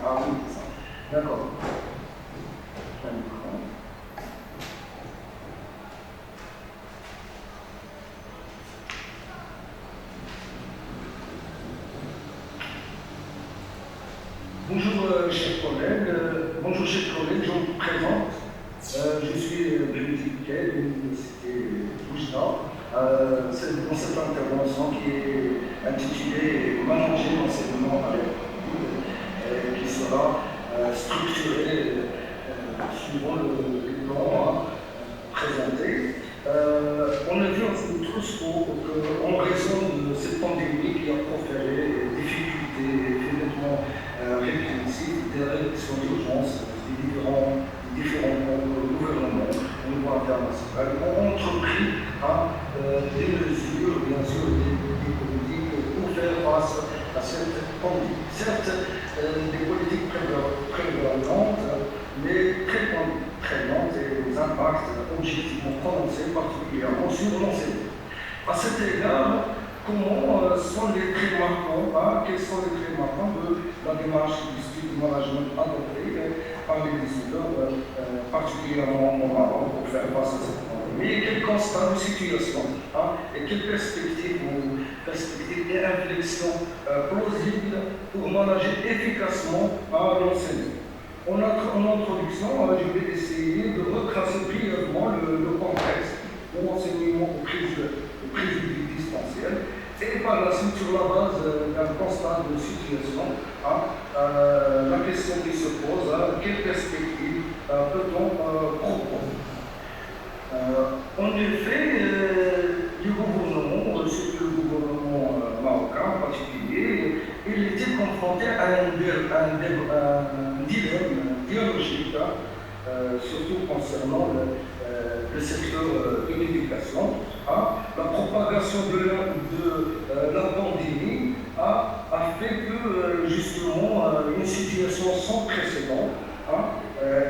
Ah oui, c'est ça. D'accord. Bonjour chers collègues, je me présente. Je suis Bénédicte Quay de l'Université Touchna. C'est dans cette intervention qui est intitulée Manager l'enseignement à l'école, qui sera structurée suivant le plan présenté. On a vu tous qu'en raison de cette pandémie qui a proféré des difficultés, événements répétitifs, des réactions d'urgence des différents gouvernements au niveau international ont entrepris des mesures, bien sûr, des politiques pour faire face à cette pandémie. Certes, des politiques prévalentes, mais très lentes et aux impacts objectivement prononcés, particulièrement sur l'enseignement. À cet égard, comment sont les traits marquants, quels sont les traits marquants de la démarche du style de management adoptée par les décideurs, particulièrement au Maroc, pour faire face à cette pandémie, et quel constat de situation, et quelles perspectives et inflexions plausibles pour manager efficacement l'enseignement. En introduction, je vais essayer de retracer brièvement le contexte de l'enseignement aux prises de distanciel et par la suite, sur la base d'un constat de situation, la question qui se pose, quelle perspective peut-on proposer? En effet, le gouvernement, surtout le gouvernement marocain en particulier, il était confronté à un dilemme idéologique, surtout concernant le secteur de l'éducation. La propagation de la pandémie a fait que, justement, une situation sans précédent,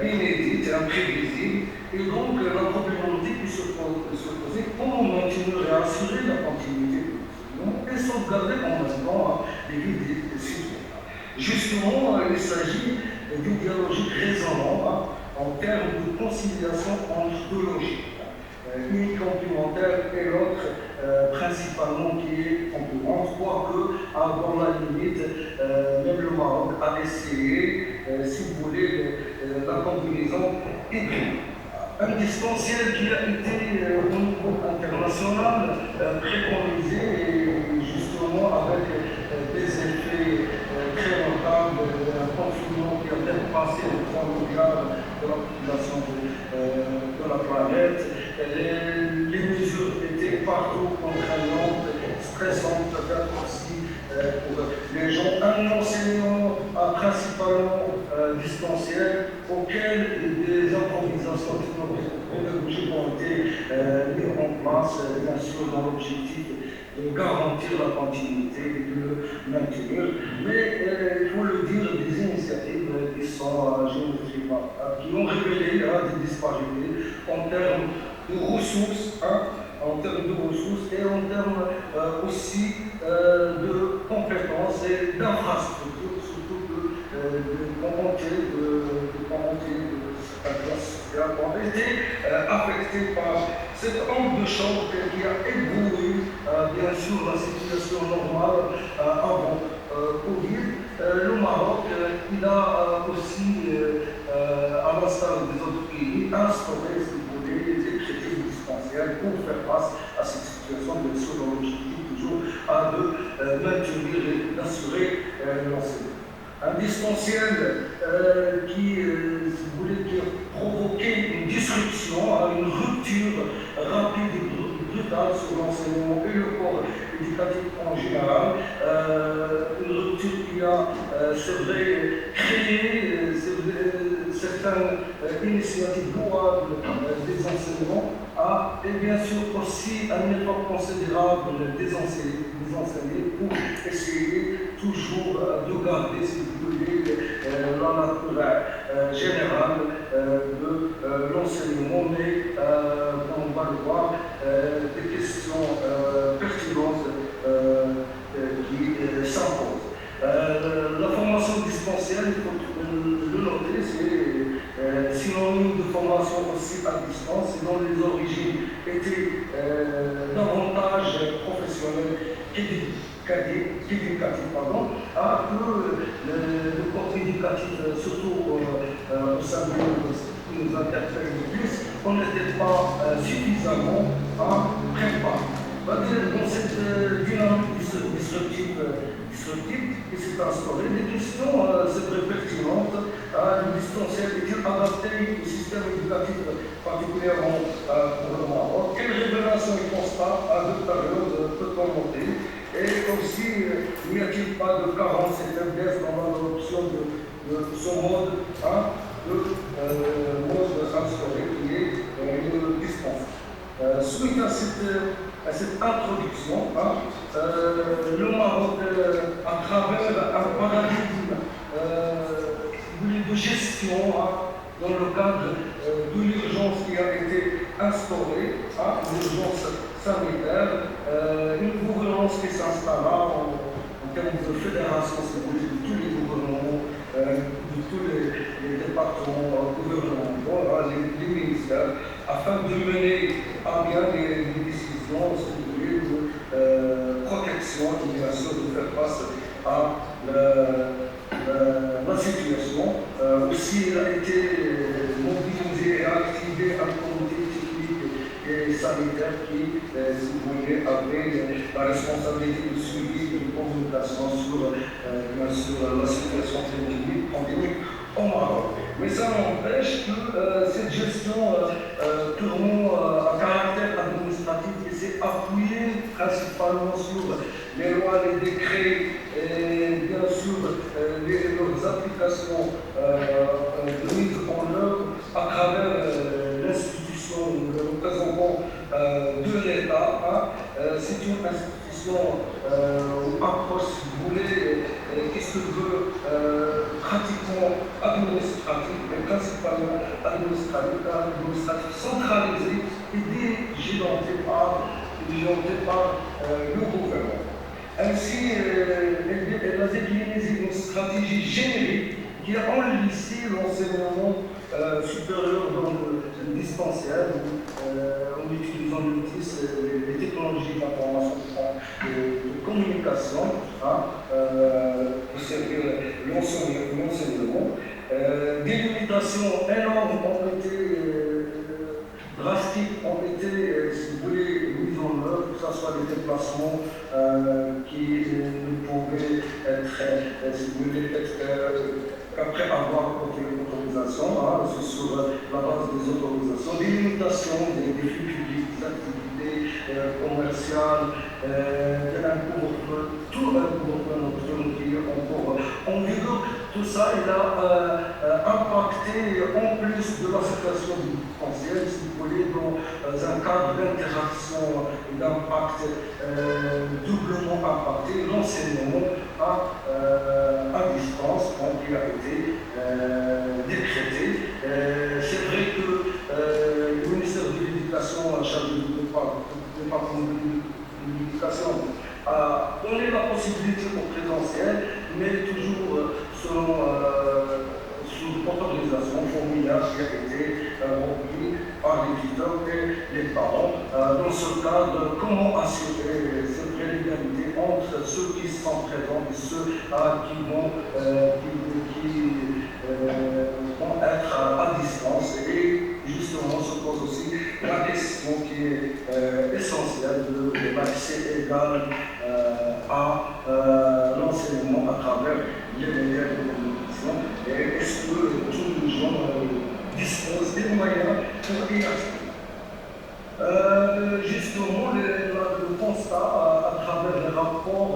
inédite, imprévisible, et donc la problématique qui se posait, comment maintenir et assurer la continuité et sauvegarder en même temps les vies des citoyens. Justement, il s'agit d'une dialogique raisonnable en termes de conciliation entre deux logiques. Une complémentaire et l'autre principalement qui est concurrente, quoique dans la limite, même le Maroc a essayé, si vous voulez, la combinaison hybride. Un distanciel qui a été au niveau international préconisé et justement avec des effets très notables, un confinement qui a dépassé les 3 milliards de la population de la planète. Les mesures étaient partout contraignantes, stressantes, peut-être aussi pour les gens. Un enseignement principalement distanciel auquel des improvisations pédagogiques ont été mises en place, bien sûr, dans l'objectif de garantir la continuité et de le maintenir. Mais il faut le dire, des initiatives qui sont, qui ont révélé des disparités en termes de ressources, et en termes aussi de compétences et d'infrastructures, surtout de volonté de la classe qui a été affectée par cette onde de choc qui a ébloui, bien sûr, la situation normale avant Covid. Le Maroc, il a aussi, à l'instar des autres pays, instauré, si vous voulez, des traités distanciels pour faire face à cette situation, bien sûr, dans l'objectif toujours de maintenir et d'assurer l'enseignement. Un distanciel qui, si vous voulez, qui a provoqué une disruption, une rupture rapide et brutale sur l'enseignement et le corps éducatif en général, une rupture qui a, c'est vrai, créé certaines initiatives louables des enseignants, et bien sûr aussi un effort considérable des enseignants pour essayer toujours de garder, si vous voulez, la nature générale de l'enseignement, mais comme on va le voir, des questions pertinentes qui s'imposent. La formation dispensée distanciel, il faut le noter, c'est synonyme de formation aussi à distance, dont les origines étaient davantage professionnelles qu'éducatives, alors que le corps éducatif, surtout au sein de qui nous interpelle le plus, on n'était pas suffisamment préparé. Dans cette dynamique disruptive qui s'est instaurée, les questions, c'est très pertinentes. Le distanciel est-il adapté au système éducatif, particulièrement pour le Maroc? Quelle révélation et constat à deux périodes peut-on noter? Et aussi, n'y a-t-il pas de carence et faiblesse dans l'adoption de ce mode instauré qui est le distanciel? Suite à cette introduction, le Maroc, à travers un paradigme de gestion dans le cadre de l'urgence qui a été instaurée, l'urgence sanitaire, une gouvernance qui s'installa en termes de fédération, c'est-à-dire de tous les gouvernements, de tous les départements gouvernementaux, les ministères, afin de mener à bien les décisions de protection et bien sûr de faire face à la situation. Aussi, il a été mobilisé et activé un comité technique et sanitaire qui, si vous voulez, avait la responsabilité de suivi et de communication sur, bien sûr, la situation pandémique au Maroc. Mais ça n'empêche que cette gestion purement à caractère administratif qui s'est appuyée principalement sur les lois, les décrets et bien sûr leurs applications de mise en œuvre à travers l'institution, le représentant de l'État. C'est une institution ou approche, si vous voulez, qui se veut pratiquement administratif, mais principalement administratif centralisé et dirigeanté par le gouvernement. Ainsi, elle a décliné une stratégie générique qui a enlisé l'enseignement supérieur dans le distanciel, en utilisant les technologies d'information de communication pour servir l'enseignement. Des limitations énormes ont été drastiques, ont été, si vous voulez, mises en œuvre, que ce soit des déplacements qui ne pouvaient être, si vous voulez, qu'après avoir obtenu l'autorisation, c'est sur la base des autorisations, des limitations des flux publics, des activités commerciales, tout un couvre-feu nocturne qui est encore en vigueur. Tout ça, il a impacté, en plus de la situation du distanciel, si vous voulez, dans un cadre d'interaction et d'impact doublement impacté, l'enseignement à distance, qui a été décrété. C'est vrai que le ministère de l'Éducation, chargé du département de l'Éducation, a donné la possibilité au présentiel, mais toujours selon sous autorisation formulaire qui a été rempli par les tuteurs et les parents. Dans ce cadre, comment assurer cette l'égalité entre ceux qui sont présents et ceux qui vont être à distance. Et justement, se pose aussi la question qui est essentielle de l'accès égal à l'enseignement à travers les médias de communication. Et est-ce que tous les gens disposent des moyens pour y accéder? Justement, le constat à travers les rapports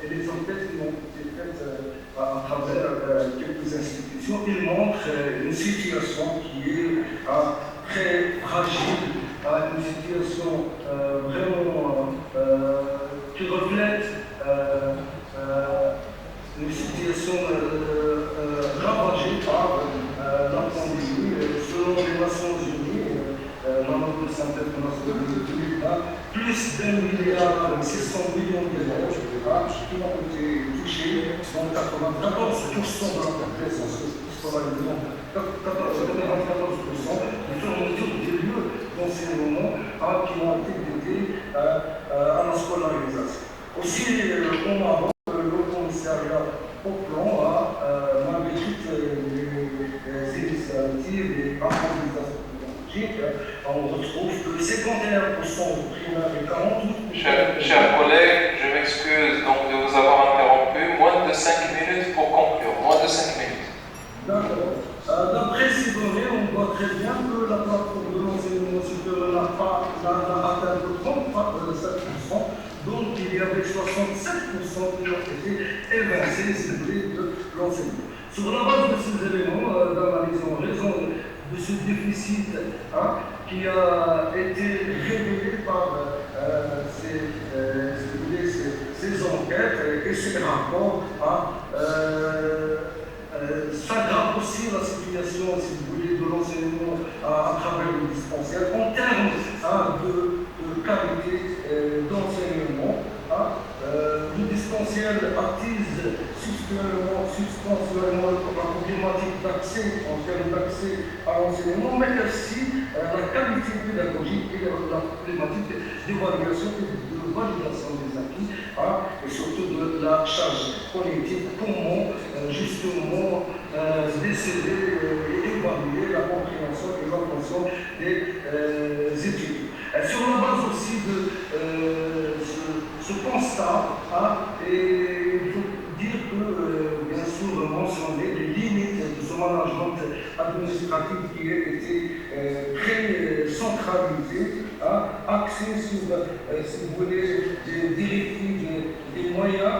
et les enquêtes qui ont été faites à travers quelques institutions, il montre une situation qui est très fragile, une situation vraiment qui reflète une situation ravagée par la pandémie. Selon les Nations Unies, Maman de Santé internationale de 2020, plus d'1,6 milliard d'euros qui ont été touchés, dont 94% de la population scolarisée, 94% des fermetures des lieux d'enseignement qui ont été dédiés à la scolarisation. Aussi, au Maroc, le commissariat au plan, malgré toutes les initiatives et harmonisations pédagogiques, on retrouve que 51% de primaires et 48%. Chers collègues, je m'excuse donc de vous avoir interrompu. Moins de 5 minutes pour conclure. Moins de 5 minutes. D'accord. D'après ces données, on voit très bien que la plateforme de l'enseignement supérieur n'a atteint que 37%, donc il y avait 67% qui ont été évincés, de l'enseignement. Sur la base de ces éléments d'analyse en raison de ce déficit qui a été révélé par ces enquêtes et ces rapports, s'aggrave aussi la situation, si vous voulez, de l'enseignement à travers le distanciel en termes de qualité d'enseignement. Le distanciel attise substantiellement la problématique d'accès, en termes d'accès à l'enseignement, mais aussi la qualité pédagogique et la problématique d'évaluation et de validation des acquis, et surtout de la charge cognitive, comment justement déceler et évaluer la compréhension et l'attention des étudiants. Sur la base aussi de ce constat, et il faut dire que, bien sûr, mentionner les limites de ce management administratif qui a été très centralisé, axé sur, si vous voulez, des directives, des moyens,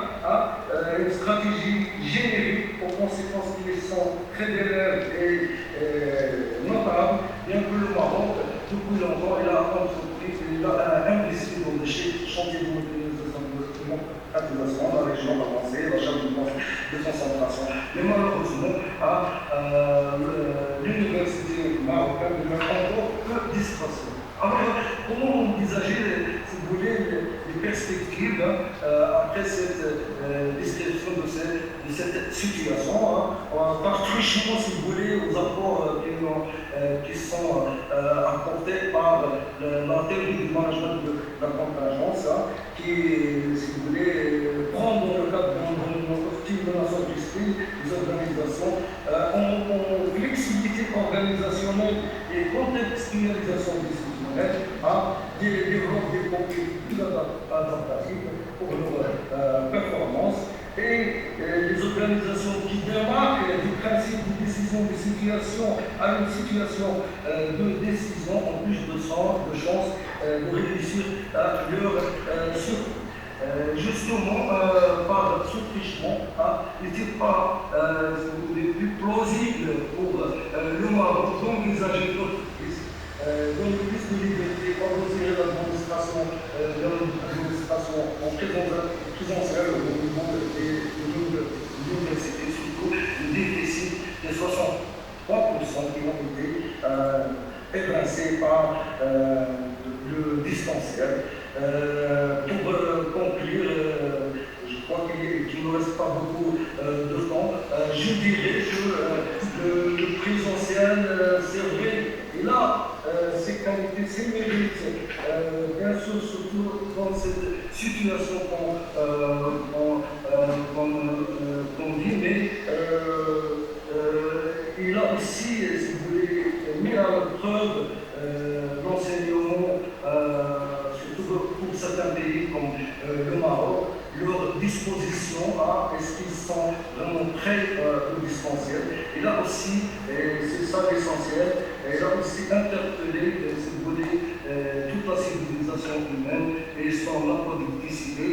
une stratégie générique aux conséquences qui sont très bénéfiques et notables, bien que le Maroc, depuis longtemps, il a entrepris, il a investi dans des chantiers de modernisation de la région avancée, la charge de concentration. Mais malheureusement, l'université marocaine demeure encore peu distraction. Alors, comment envisager, si vous voulez, les perspectives après cette description de cette situation, par truchement, si vous voulez, aux apports qui sont apportés par la théorie du management de la contingence, qui, si vous voulez, prend dans le cadre d'une organisation d'esprit, des organisations, en flexibilité organisationnelle et contextualisation décisionnelle, développe des contenus plus adaptatifs pour leur performance. Et les organisations qui démarquent du principe de décision de situation à une situation de décision ont plus de chances de réussir leur surcoût. Justement, par ce trichement, n'était pas le plus plausible pour le Maroc d'envisager notre crise, donner plus de liberté, favoriser l'administration en présentiel au niveau de l'université, surtout le déficit des 63% qui ont été évincés par le distanciel. Pour conclure, je crois qu'il ne reste pas beaucoup de temps. Je dirais que le présentiel, c'est vrai, il a ses qualités, ses mérites, bien sûr, surtout dans cette situation qu'on vit, mais il a aussi, si vous voulez, mis à la preuve l'enseignement, surtout pour certains pays comme le Maroc, leur disposition est-ce qu'ils sont vraiment prêts au distanciel. Et là aussi, c'est ça l'essentiel, et là aussi interpeller, si vous voulez, toute la civilisation humaine et son apodicticité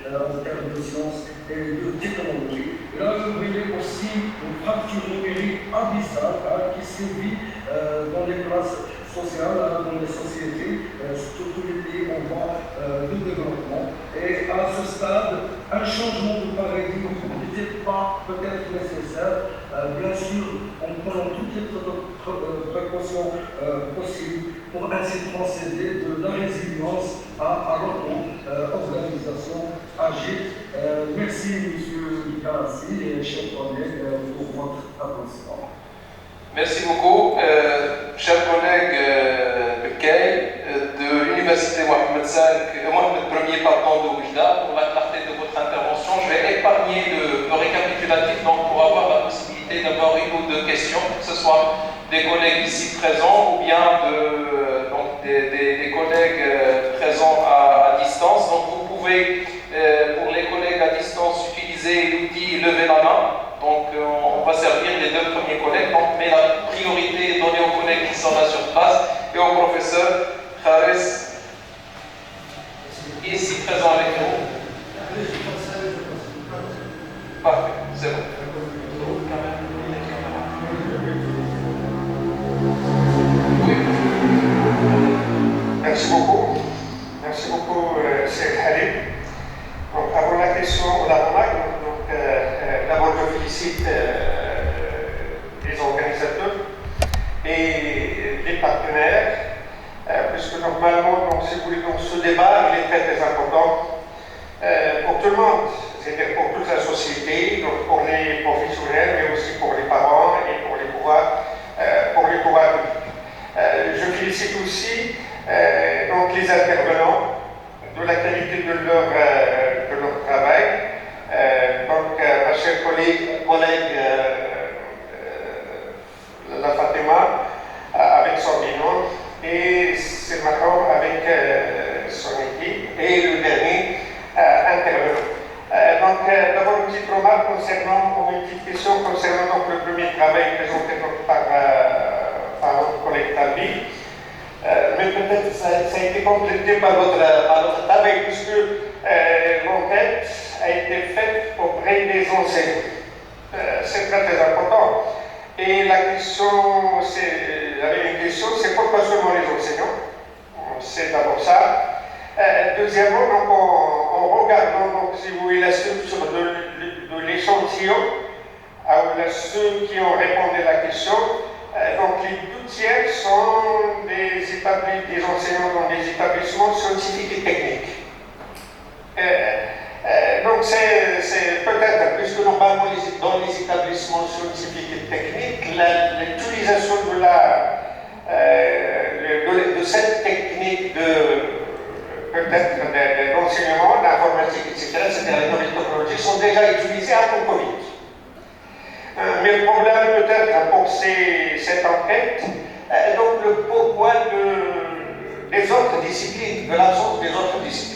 en termes de sciences et de technologie. Et là, vous voyez aussi une fracture numérique abyssale qui sévit dans les classes sociales, dans les sociétés, surtout tous les pays en voie de développement. Et à ce stade, un changement de paradigme n'était pas peut-être nécessaire, bien sûr, en prenant toutes les précautions possibles pour ainsi procéder de la résilience à l'auto-organisation, à partagé. Merci, M. Galassi et chers collègues, pour votre attention. Merci beaucoup, chers collègues de l'Université Mohamed Ier de Oujda. Pour la clarté de votre intervention, je vais épargner le récapitulatif donc pour avoir la possibilité d'avoir une ou deux questions, que ce soit des collègues ici présents ou bien des collègues présents à distance. Donc vous pouvez, pour les collègues à distance, utiliser l'outil lever la main. Donc on va servir les deux premiers collègues, mais la priorité est donnée aux collègues qui sont là sur place et au professeur Khares, ici présent avec nous. Parfait, c'est bon. Oui. Merci beaucoup. Merci beaucoup, Cheikh Halim. Donc, avant la question ou la remarque, d'abord je félicite les organisateurs et les partenaires, puisque normalement, donc, si vous voulez, donc, ce débat il est très très important pour tout le monde, c'est-à-dire pour toute la société, donc pour les professionnels, mais aussi pour les parents et pour les pouvoirs publics. Je félicite aussi donc les intervenants de la qualité de leur travail. Donc, ma chère collègue la Fatima avec son binôme et c'est Macron avec son équipe et le dernier intervenant. Donc, d'abord une petite remarque concernant, une petite question concernant donc, le premier travail présenté donc, par notre collègue Talbi. Mais peut-être ça a été complété par votre travail, puisque l'enquête a été faite auprès des enseignants. C'est très très important. Et la question, j'avais une question, c'est pourquoi seulement les enseignants? C'est d'abord ça. Deuxièmement, donc, en regardant, donc, si vous voulez, la structure de l'échantillon, ceux qui ont répondu à la question, donc les 2/3 sont des enseignants dans des établissements scientifiques et techniques. Donc c'est peut-être, puisque normalement dans les établissements scientifiques et techniques, l'utilisation de cette technique peut-être d'enseignement, d'informatique, etc., les nouvelles technologies sont déjà utilisées avant Covid. Mais le problème peut-être pour cette enquête, donc le pourquoi des autres disciplines, de l'absence des autres disciplines.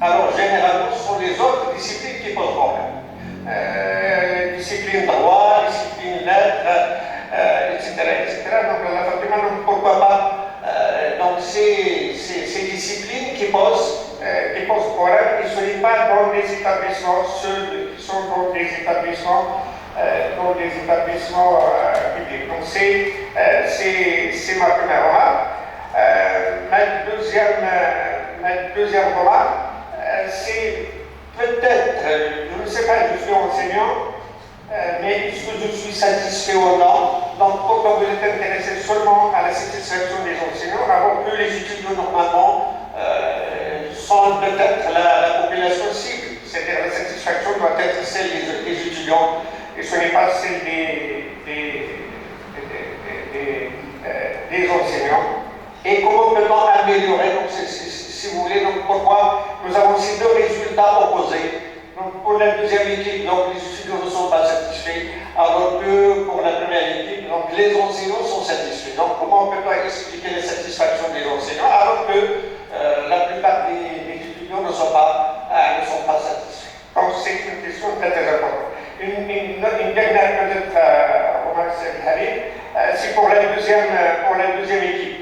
Alors généralement ce sont les autres disciplines qui posent problème. Discipline droit, discipline lettres, etc. Donc la Fatima, donc pourquoi pas donc ces disciplines qui posent problème, et ce n'est pas dans des établissements, ceux qui sont dans des établissements publics. Donc c'est ma première remarque. Ma deuxième remarque, c'est peut-être, je ne sais pas, je suis enseignant, mais est-ce que je suis satisfait ou non? Donc pourquoi vous êtes intéressé seulement à la satisfaction des enseignants, alors que les étudiants normalement sont peut-être la population cible, c'est-à-dire la satisfaction doit être celle des étudiants et ce n'est pas celle des enseignants. Et comment peut-on améliorer, donc, si vous voulez, donc pourquoi nous avons ces deux résultats opposés. Donc pour la deuxième équipe, donc, les étudiants ne sont pas satisfaits, alors que pour la première équipe, donc, les enseignants sont satisfaits. Donc comment peut-on expliquer les satisfactions des enseignants alors que la plupart des étudiants ne sont pas satisfaits. Donc c'est une question très très importante. Une dernière peut-être remarque, c'est pour la deuxième équipe.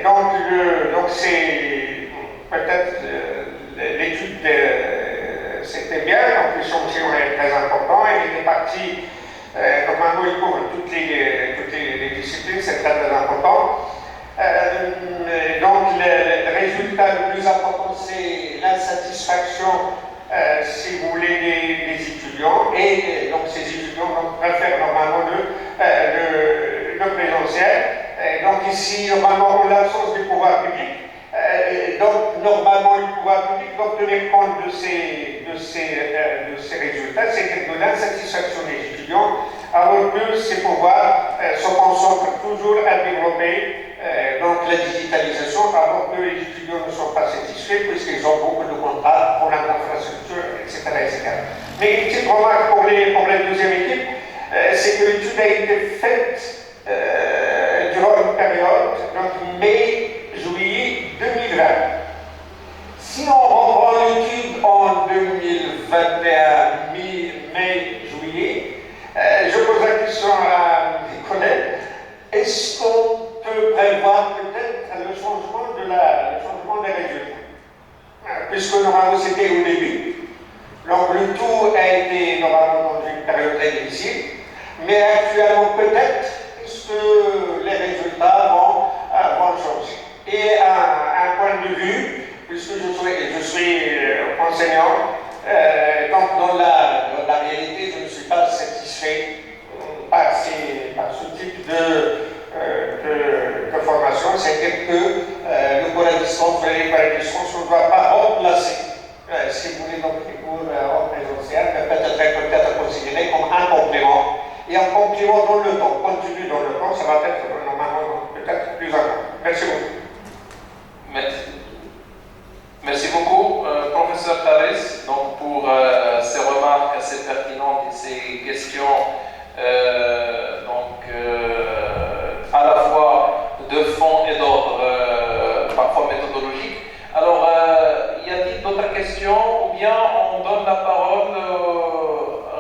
Donc c'est peut-être l'étude c'était bien, donc l'échantillon est très important, il était parti, normalement il couvre toutes les disciplines, c'est très très important. Donc le résultat le plus important c'est l'insatisfaction, si vous voulez, des étudiants, et donc ces étudiants donc, préfèrent normalement le présentiel. Donc ici, normalement, en l'absence du pouvoir public, donc normalement le pouvoir public doit tenir compte ces résultats, c'est de l'insatisfaction des étudiants, alors que ces pouvoirs se concentrent toujours à développer donc la digitalisation, alors que les étudiants ne sont pas satisfaits puisqu'ils ont beaucoup de contrats pour l'infrastructure, etc., etc. Mais une petite remarque pour la deuxième équipe, c'est que l'étude a été faite durant une période, donc mai-juillet 2020. Si on reprend l'étude en 2021, mai-juillet, je pose la question à mes collègues, est-ce qu'on peut prévoir peut-être le changement des résultats? Puisque normalement c'était au début. Donc le tout a été normalement dans une période très difficile, mais actuellement peut-être, puisque les résultats vont changer. Et un point de vue, puisque je suis enseignant, donc dans la réalité, je ne suis pas satisfait par ce type de formation, c'est que le cours à distance, les cours à distance, on ne doit pas remplacer, si vous voulez, donc les cours en présentiel, mais peut-être considéré comme un complément. Et un complément dans le temps, continu dans le temps, ça va être normalement peut-être plus important. Merci beaucoup. Merci beaucoup, professeur Thalès, donc pour ces remarques assez pertinentes et ces questions à la fois de fond et d'ordre parfois méthodologique. Alors, y a-t-il d'autres questions ou bien on donne la parole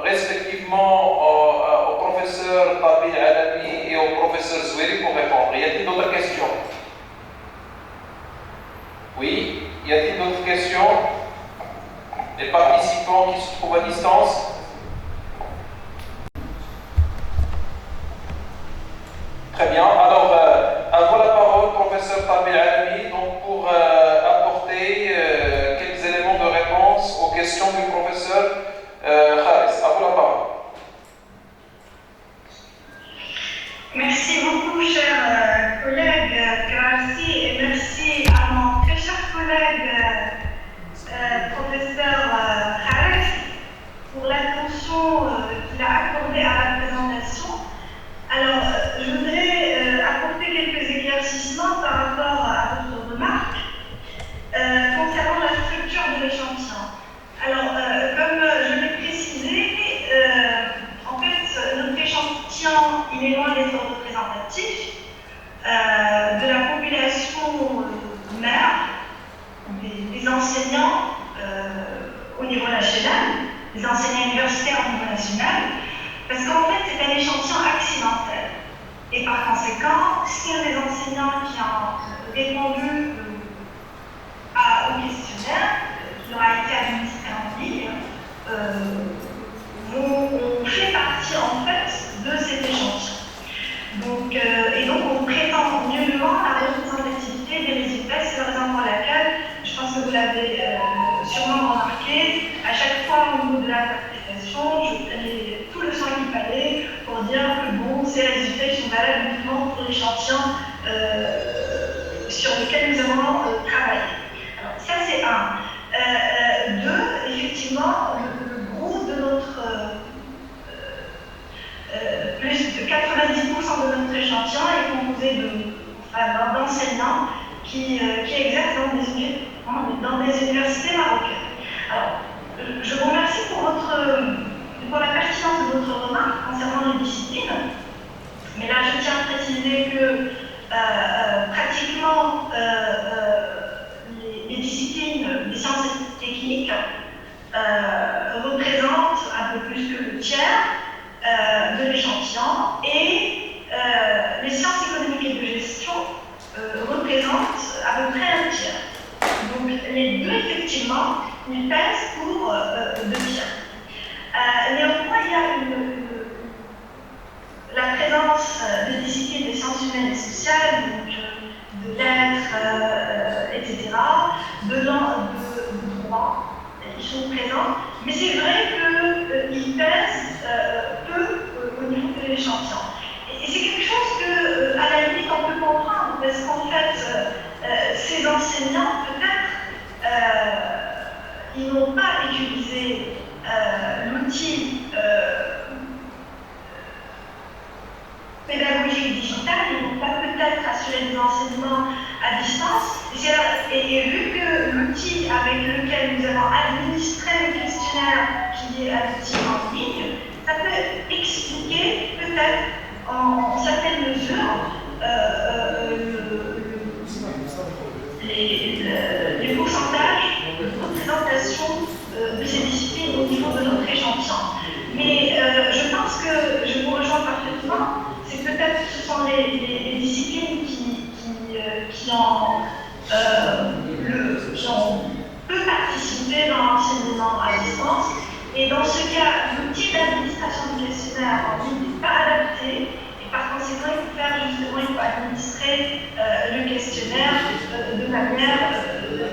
respectivement au professeur Tabi Alami et au professeur Zoueri pour répondre? Y a-t-il d'autres questions? Oui? Y a-t-il d'autres questions? Les participants qui se trouvent à distance? Très bien. Alors, à vous la parole, professeur Tabi Alami, donc pour apporter quelques éléments de réponse aux questions du professeur Khalis. À vous la parole. Merci beaucoup, cher collègue Grassi, et merci à mon très cher collègue professeur Khalis pour l'attention qu'il a accordée à la présentation. Alors, je voudrais apporter quelques éclaircissements par rapport à votre remarque concernant la structure de l'échantillon. Alors, comme je l'ai précisé, en fait, notre échantillon, il est loin d'être représentatif de la population mère, des enseignants au niveau national, des enseignants universitaires au niveau national, parce qu'en fait, c'est un échantillon accidentel. Et par conséquent, seuls les enseignants qui ont répondu au questionnaire qui leur a été administré en ligne ont fait partie en fait de cet échantillon. Donc, et donc on prétend nullement la représentativité des résultats. C'est la raison pour laquelle, je pense que vous l'avez sûrement remarqué, à chaque fois au niveau de l'interprétation, je prenais tout le soin qu'il fallait pour dire que bon, ces résultats ils sont valables uniquement pour l'échantillon sur lequel nous avons travaillé. Alors ça c'est un. Deux, effectivement, le gros de notre plus de 90% de notre échantillon est composé d'enseignants qui exercent dans des universités marocaines. Alors, je vous remercie pour la pertinence de votre remarque concernant les disciplines, mais là je tiens à préciser que pratiquement les disciplines des sciences techniques représentent un peu plus que le tiers de l'échantillon et les sciences économiques et de gestion représentent à peu près un tiers. Donc les deux, effectivement, ils pèsent pour 2 tiers. Néanmoins, il y a la présence de disciplines des sciences humaines et sociales, donc de lettres, etc., de droit, qui sont présents, mais c'est vrai qu'ils pèsent peu au niveau de l'échantillon. Et c'est quelque chose que, à la limite, on peut comprendre, parce qu'en fait, ces enseignants, peut-être, ils n'ont pas digital, ils vont pas peut-être assurer des enseignements à distance. Et vu que l'outil avec lequel nous allons administrer le questionnaire, qui est un outil en ligne, ça peut expliquer peut-être en certaines mesures les pourcentages de représentation de ces disciplines au niveau de notre échantillon. Mais je pense que je vous rejoins parfaitement, c'est peut-être que ce sont les disciplines qui ont peu participé dans l'enseignement à distance. Et dans ce cas, l'outil d'administration du questionnaire en ligne n'est pas adapté. Et par conséquent, il faut administrer le questionnaire de manière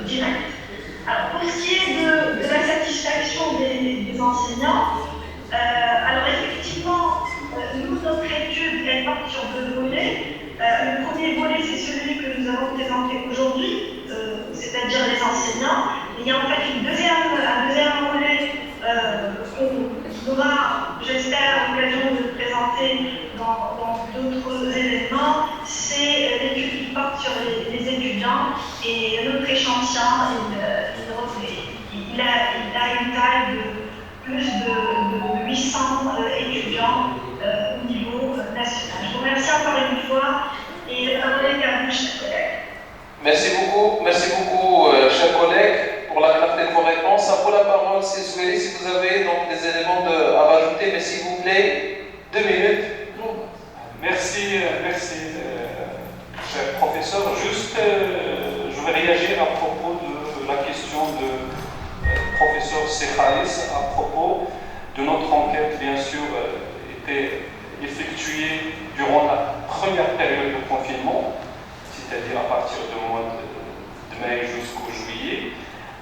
directe. Alors, pour ce qui est de la satisfaction des enseignants, alors effectivement, nous, notre étude, elle porte sur 2 volets. Le premier volet, c'est celui que nous allons présenter aujourd'hui, c'est-à-dire les enseignants. Il y a en fait un deuxième volet qu'on aura, j'espère, l'occasion de présenter dans d'autres événements. C'est l'étude qui porte sur les étudiants et notre échantillon, il a une taille de plus de 800 étudiants au niveau national. Je vous remercie encore une fois et la parole est à vous, chers collègues. Merci beaucoup, chers collègues, pour la clarté de vos réponses. À vous la parole, si vous avez donc des éléments à rajouter, mais s'il vous plaît, 2 minutes. Merci, cher professeur. Juste, je vais réagir à propos de la question de professeur Secharis à propos de notre enquête, bien sûr, était effectuée durant la première période de confinement, c'est-à-dire à partir du mois de mai jusqu'au juillet.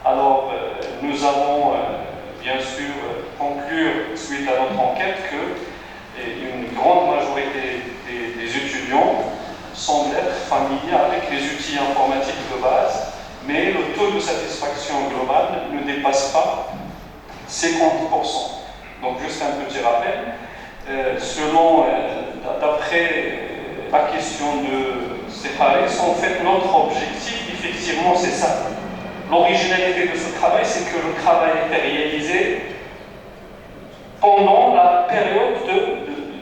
Alors, nous avons bien sûr conclu, suite à notre enquête, qu'une grande majorité des étudiants semblent être familiers avec les outils informatiques de base, mais le taux de satisfaction global ne dépasse pas 50%. Donc, juste un petit rappel, d'après la question de Secharis, en fait, notre objectif, effectivement, c'est ça. L'originalité de ce travail, c'est que le travail était réalisé pendant la période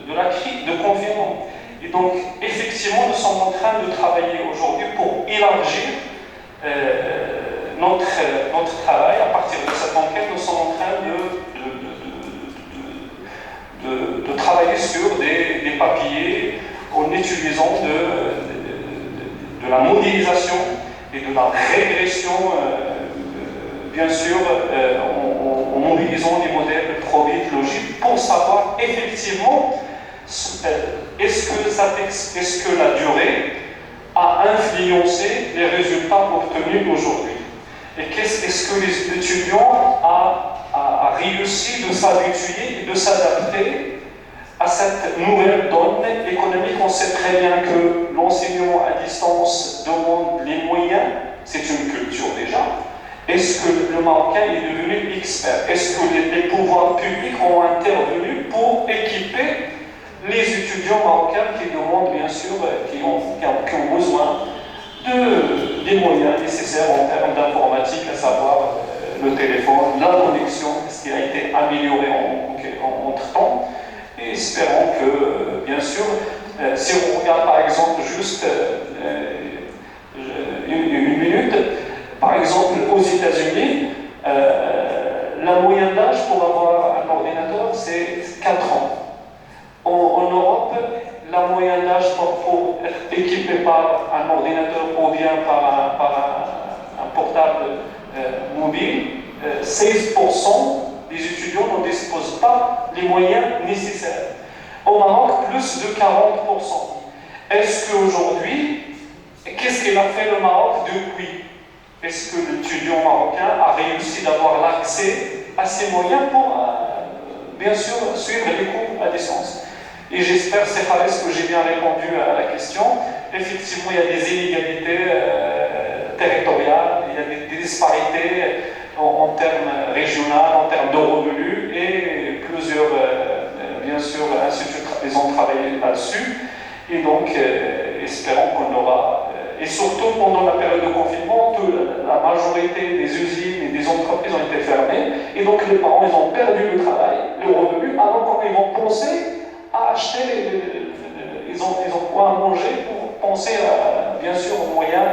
de la crise de confinement. Et donc, effectivement, nous sommes en train de travailler aujourd'hui pour élargir notre travail. À partir de cette enquête, nous sommes en train de travailler sur des papiers en utilisant de la modélisation et de la régression, bien sûr, en mobilisant des modèles probabilistes logiques pour savoir effectivement est-ce que la durée a influencé les résultats obtenus aujourd'hui. Et est-ce que les étudiants a réussi de s'habituer et de s'adapter à cette nouvelle donne économique. On sait très bien que l'enseignement à distance demande les moyens, c'est une culture déjà. Est-ce que le Marocain est devenu expert? Est-ce que les pouvoirs publics ont intervenu pour équiper les étudiants marocains qui demandent bien sûr, qui ont besoin des moyens nécessaires en termes d'informatique, à savoir le téléphone, la connexion, ce qui a été amélioré entre-temps. Et espérons que, bien sûr, si on regarde par exemple juste une minute, par exemple aux États-Unis, la moyenne d'âge pour avoir un ordinateur, c'est 4 ans. En Europe, la moyenne d'âge pour être équipé par un ordinateur ou bien par un portable mobile, 16% des étudiants ne disposent pas des moyens nécessaires. Au Maroc, plus de 40%. Est-ce qu'aujourd'hui, qu'est-ce qu'il a fait le Maroc depuis? Est-ce que l'étudiant marocain a réussi d'avoir l'accès à ces moyens pour, bien sûr, suivre les cours à distance? Et j'espère, Secharis, que j'ai bien répondu à la question. Effectivement, il y a des inégalités territoriales, il y a des disparités en termes régionaux, en termes de revenus, et plusieurs, bien sûr, instituts ont travaillé là-dessus. Et donc, espérons qu'on aura, et surtout pendant la période de confinement, la majorité des usines et des entreprises ont été fermées, et donc les parents, ils ont perdu le travail, le revenu, alors comment ils vont penser à acheter, ils ont quoi à manger pour penser, bien sûr, aux moyens